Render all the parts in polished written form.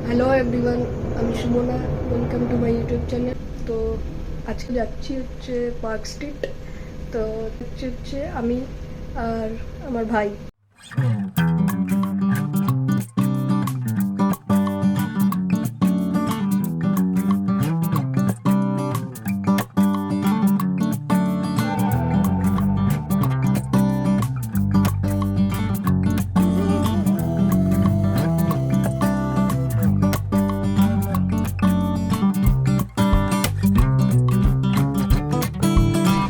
Hello everyone, আমি Sumana. Welcome to my YouTube channel. তো আজকে যাচ্ছি হচ্ছে পার্ক স্ট্রিট। তো হচ্ছে আমি আর আমার ভাই।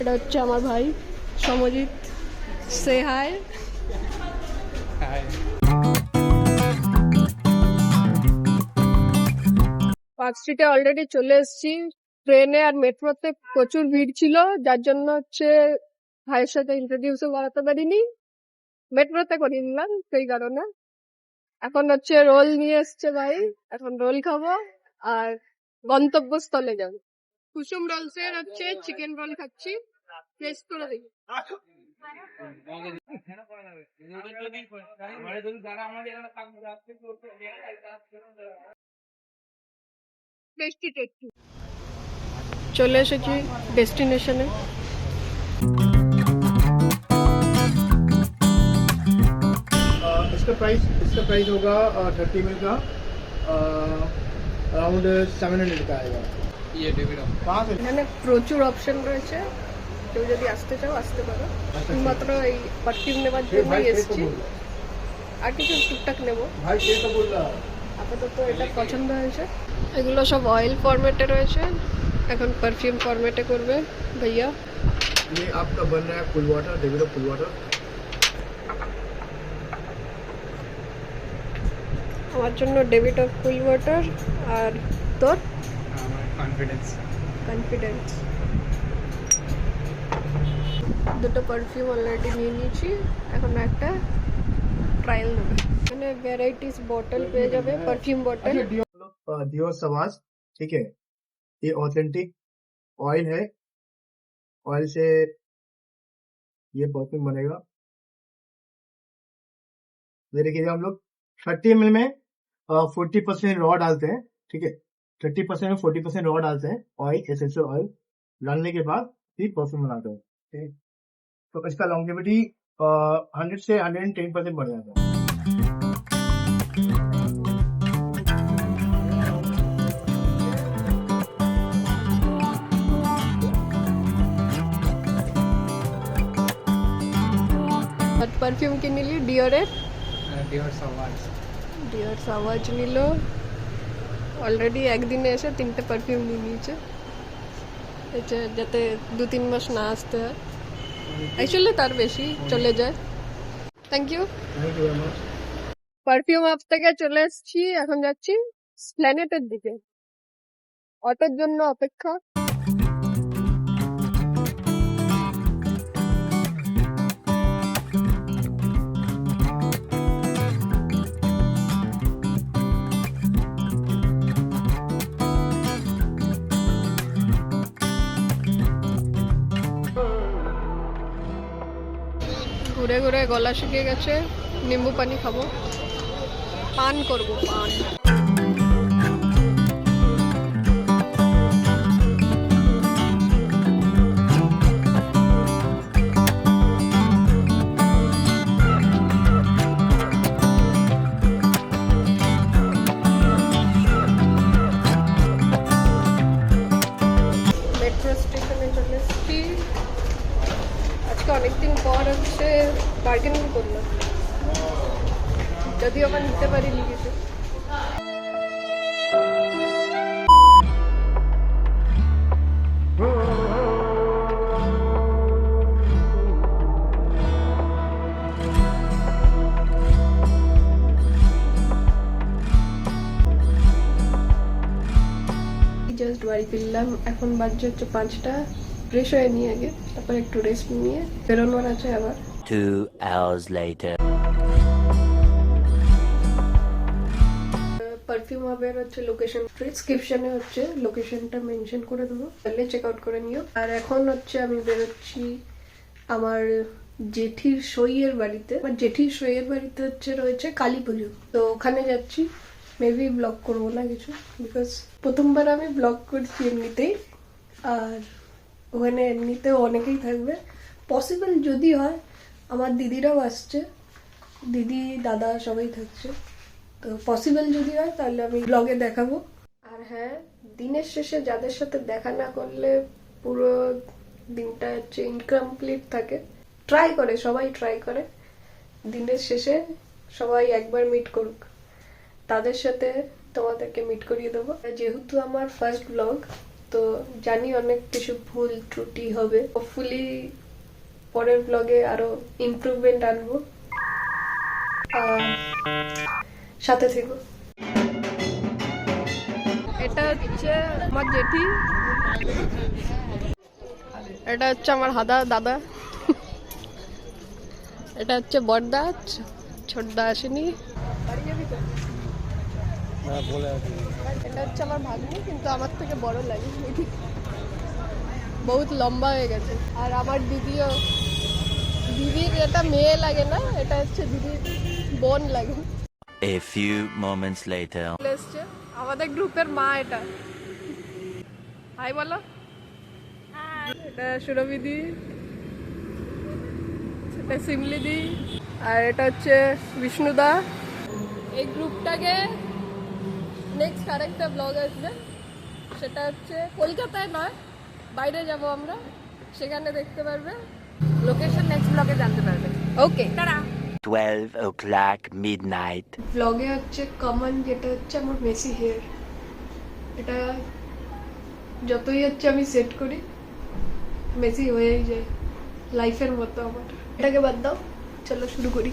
এটা হচ্ছে আমার ভাই সমজিৎ। সে হাই। পার্ক স্ট্রিটে অলরেডি চলে এসেছি। ট্রেনে আর মেট্রোতে প্রচুর ভিড় ছিল, যার জন্য হচ্ছে ভাইয়ের সাথে ইন্ট্রোডিউসও করাতে পারিনি। মেট্রোতে করিয়ে নিলাম সেই কারণে। এখন হচ্ছে রোল নিয়ে এসছে ভাই, এখন রোল খাবো আর গন্তব্যস্থলে যাবো। কুসুম রোলস এর হচ্ছে চিকেন রোল খাচ্ছি, টেস্ট করে দেখি। Tasty tasty. চলে এসেছি ডেস্টিনেশনে। इसका प्राइस होगा 30 मिल का, अराउंड 700 का आएगा। ये डेविड कहाँ से? এখানে প্রচুর অপশন রয়েছে, কেউ যদি আসতে চাও আসতে পারো। মাত্র এই পারফিউম নেবার জন্যই এসেছি, আর কিছু টুকটাক নেবো। भाई ये तो बोल रहा আপাতত এটা পছন্দ হয়েছে। এগুলো সব অয়েল ফরম্যাটে রয়েছে, এখন পারফিউম ফরম্যাটে করবে ভাইয়া। ये आपका बन रहा है full water, David full water. আমার জন্য ডেভিড অফ কুল ওয়াটার, আর তোর कॉन्फिडेंस। কনফিডেন্স। দুটো পারফিউম অলরেডি নিয়ে নিয়েছি, এখন একটা ট্রায়াল নেবে। এখানে ভ্যারাইটিস বটল পেয়ে যাবে, পারফিউম বটল। डियोर सवाज, ठीक है। ये ऑथेंटिक ऑयल है, ऑयल से ये परफ्यूम बनेगा। ये देखिए हम लोग 30 ml में 40% रॉ डालते हैं, ठीक है। 30% में 40% रॉ डालते हैं ऑयल, एसेंशियल ऑयल डालने के बाद फिर परफ्यूम बनाते हैं, ठीक है। तो इसका लॉन्गेविटी 100 से 110% बढ़ जाता है। পারফিউম কিনে নিলি ডিওরের, डियोर सवाज। ডিওর সাওয়াজ নিল। অলরেডি একদিনে এসে 3টে পারফিউম নিয়ে নিয়েছে, এটা যাতে 2-3 মাস না আসতে হয়। অ্যাকচুয়ালি তার বেশি চলে যায়। Thank you. Thank you very much. Perfume hub থেকে চলে এসেছি, এখন যাচ্ছি স্প্ল্যানেটের দিকে। অটোর জন্য অপেক্ষা। ঘুরে ঘুরে গলা শুকিয়ে গেছে, নিম্বু পানি খাবো, পান করবো পান। মেট্রো স্টেশনে চলে এসেছি। আজকে অনেকদিন পর হচ্ছে বার্গেনিং করলাম, যদিও আবার নিতে পারিনি কিছু। জাস্ট বাড়ি ফিরলাম, এখন বাজছে হচ্ছে 5টা। ফ্রেশ হয়ে নিয়ে আগে, তারপর একটু রেস্ট নিয়ে বেরোনোর আছে আবার। 2 hours later. পারফিউম হাবের হচ্ছে লোকেশন ডিসক্রিপশনে হচ্ছে লোকেশনটা মেনশন করে দেবো, তাহলে চেক আউট করে নিও। আর এখন হচ্ছে আমি বেরোচ্ছি আমার জেঠির সইয়ের বাড়িতে। আমার জেঠির সইয়ের বাড়িতে হচ্ছে রয়েছে কালী পুজো, তো ওখানে যাচ্ছি। মেবি ব্লগ করবো না কিছু, বিকজ প্রথমবার আমি ব্লগ করছি এমনিতেই, আর ওখানে এমনিতেও অনেকেই থাকবে। পসিবল যদি হয়, আমার দিদিরাও আসছে, দিদি দাদা সবাই থাকছে, তো পসিবল যদি হয় তাহলে আমি ব্লগে দেখাবো। আর হ্যাঁ, দিনের শেষে যাদের সাথে দেখা না করলে পুরো দিনটা হচ্ছে ইনকমপ্লিট থাকে। সবাই ট্রাই করে দিনের শেষে সবাই একবার মিট করুক, তাদের সাথে তোমাদেরকে মিট করিয়ে দেবো। যেহেতু আমার ফার্স্ট ব্লগ, তো জানি অনেক কিছু ভুল ত্রুটি হবে। হোপফুলি পরের ব্লগে আরো ইমপ্রুভমেন্ট আনবো, আর সাথে থেকো। এটা হচ্ছে আমার জেঠি, এটা হচ্ছে আমার দাদা, এটা হচ্ছে বড়দা, ছোটদা আসেনি। এটা হচ্ছে আমার ভাগ্নি, কিন্তু আমার থেকে বড় লাগে, বহুত লম্বা হয়ে গেছে। আর আমার দিদির এটা মেয়ে লাগে না, এটা হচ্ছে দিদির বোন লাগে। A few moments later. এসছে আমাদের গ্রুপের মা, এটা হাই বলো। এটা সুরভিদি, এটা সিমলিদি, আর এটা হচ্ছে বিষ্ণুদা। এই গ্রুপটাকে নেক্সট আরেকটা ব্লগ আসবে, সেটা হচ্ছে কলকাতায় নয়, বাইরে যাব আমরা, সেখানে দেখতে পারবে। লোকেশন নেক্সট ব্লগে জানতে পারবে। ওকে, টাটা। 12 o'clock midnight. ব্লগে হচ্ছে কমন যেটা হচ্ছে আমার মেসি হেয়ার, এটা যতই হচ্ছে আমি সেট করি মেসি হয়েই যায়, লাইফের মতো আমার। এটাকে বাদ দাও, চলো শুরু করি।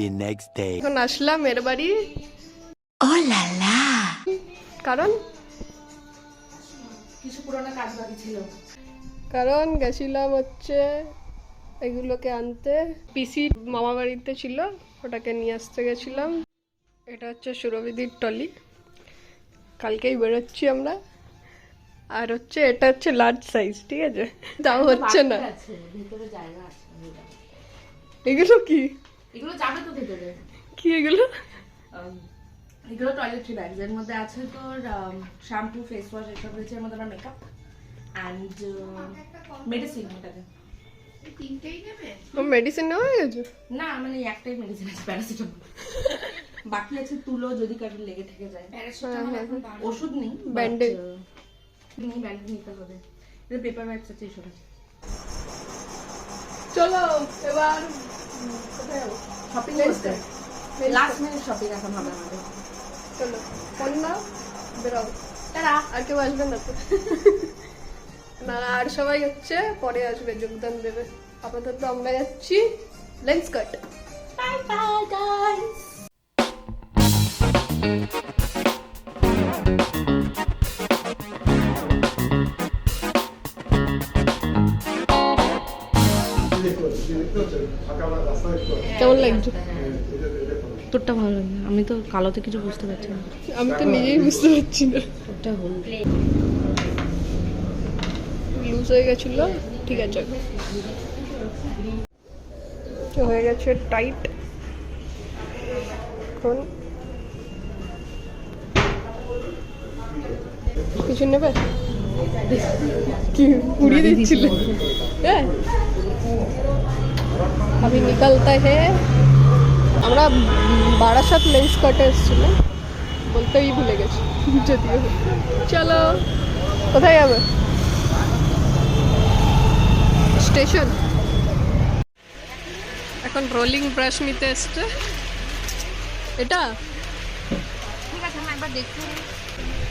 The next day. এখন আসলাম এর বাড়ি। ও লা লা, কারণ কিছু পুরোনো কাজ বাকি ছিল। গেছিলাম হচ্ছে এগুলোকে আনতে, পিসি মামা বাড়িতে ছিল, ওটাকে নিয়ে আসতে গেছিলাম। এটা হচ্ছে সুরভিদির টলি, কালকেই বেরোচ্ছি আমরা। আর হচ্ছে এটা হচ্ছে লার্জ সাইজ, ঠিক আছে, তাও হচ্ছে না। ভিতরে জায়গা আছে, এগুলো কি এগুলো যাবে তো ভিতরে। কি এগুলো? এগুলো টয়লেট্রি ব্যাগস, এর মধ্যে আছে তোর শ্যাম্পু, ফেস ওয়াশ, এসব রয়েছে। এর মধ্যে আমার মেকআপ অ্যান্ড মেডিসিন। এটাতে মেডিসিন নেওয়া হয়ে গেছে? না, মানে একটাই মেডিসিন আছে, প্যারাসিটামল। বাকি আছে তুলো, যদি কারোর লেগে থেকে যায়। ওষুধ নেই, ব্যান্ডেজ নেই, ব্যান্ডেজ নিতে হবে। এটা পেপার ওয়াইপস আছে, এইসব আছে। চলো এবার কোথায় যাবো? শপিং করতে লাস্ট মিনিট শপিং এখন হবে আমাদের। চলো ফোন নাও, বেরোও। টাটা। আর কেউ আসবে না তো? না, আর সবাই হচ্ছে পরে আসবে, যোগদান দেবে। আপাতত আমরা যাচ্ছি, lens cut. Bye bye guys. কেমন লাগছে? তোরটা ভালো লাগে, আমি তো কালোতে কিছু বুঝতে পারছি না। আমি তো নিজেই বুঝতে পারছি না, তোরটা হলুদ লুজ হয়ে গেছিল। ঠিক আছে, হয়ে গেছে টাইট। এখন কিছু নেবে? কি পুড়িয়ে দিচ্ছিল? হ্যাঁ, अभी निकलता है। আমরা বারাসাত লেন্স কাটে এসেছিলাম, বলতেই ভুলে গেছি যদিও। চলো, কোথায় যাবে? স্টেশন। এখন রোলিং ব্রাশ নিতে এসছে। এটা ঠিক আছে, আমি একবার দেখতে।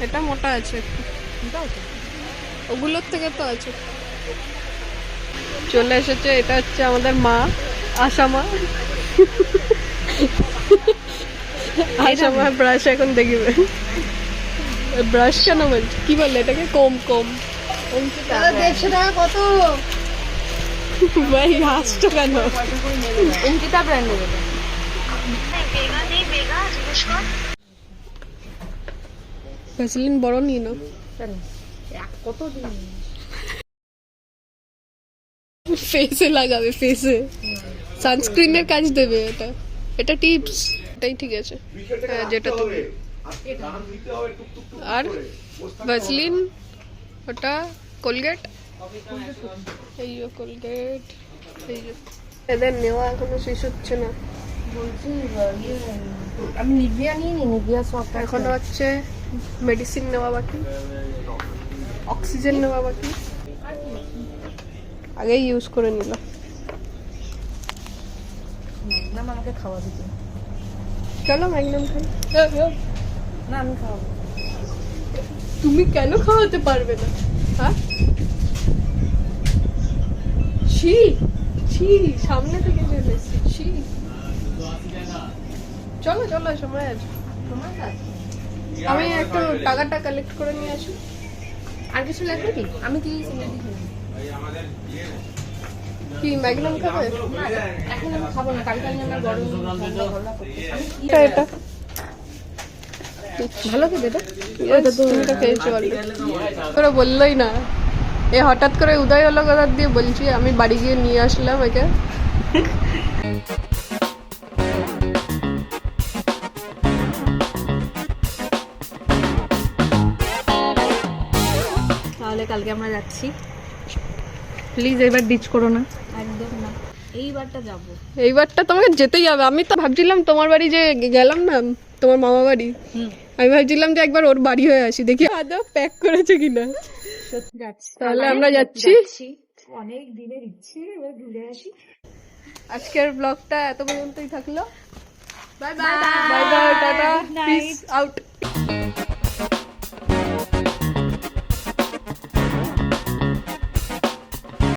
এটা মোটা আছে একটু, ওগুলোর থেকে তো আছে। চলে এসেছে, এটা হচ্ছে আমাদের মা, আশা মা। আশা মা ব্রাশ এখন দেখবে। ব্রাশ কেন বলছে, কি বললে এটাকে? কম কম। 150 টাকা কত? ভাই হাসছো কেন? অঙ্কিতা ব্র্যান্ডের। ভ্যাসলিন বড় নিয়ে নাও। কতদিন? ফেসে লাগাবে, ফেসে সানস্ক্রিনের কাজ দেবে এটা। এটা টিপস, এটাই ঠিক আছে। হ্যাঁ, যেটা তুমি। আর ভ্যাসলিন, ওটা কোলগেট, এই যে কোলগেট, এই যে। এদের নেওয়া এখনো শেষ হচ্ছে না। বলছি আমি নিভিয়া নিয়ে নি, নিভিয়া সব এখনো হচ্ছে মেডিসিন নেওয়া বাকি, অক্সিজেন নেওয়া বাকি। আগেই ইউজ করে নিল। ম্যাগনাম আমাকে খাওয়া দিতে। চলো ম্যাগনাম খাই। না আমি খাওয়াবো। তুমি কেন খাওয়াতে পারবে না? হ্যাঁ, ছি ছি, সামনে থেকে চলে এসেছি, ছি। চলো চলো, সময় আছে। তোমার কাছে আমি একটু টাকাটা কালেক্ট করে নিয়ে আসি। আর কিছু লাগবে কি? আমি কি সিমেন্টি খাবো কি ম্যাগনাম খাবে? না, এখন আমি খাবো না, কালকে আমি আমার গরম ঠান্ডা গলা করতে। আমি কি এটা এটা ভালো খেতে এটা? Yes, তুমি তো খেয়েছো already। তোরা বললোই না। এ হঠাৎ করে উদয় হলো কথা দিয়ে বলছি, আমি বাড়ি গিয়ে নিয়ে আসলাম একে। তাহলে কালকে আমরা যাচ্ছি। প্লিজ এবার ডিচ করো না। একদম না, এইবারটা যাবো। এইবারটা তোমাকে যেতেই হবে। আমি তো ভাবছিলাম তোমার বাড়ি যে গেলাম না, তোমার মামা বাড়ি, আমি ভাবছিলাম যে একবার ওর বাড়ি হয়ে আসি, দেখি আদা প্যাক করেছে কিনা। সত্যি যাচ্ছি। তাহলে আমরা যাচ্ছি। অনেক দিনের ইচ্ছে, এবার ঘুরে আসি। আজকের ব্লগটা এত পর্যন্তই থাকলো। Bye bye, bye bye, tata, piece out.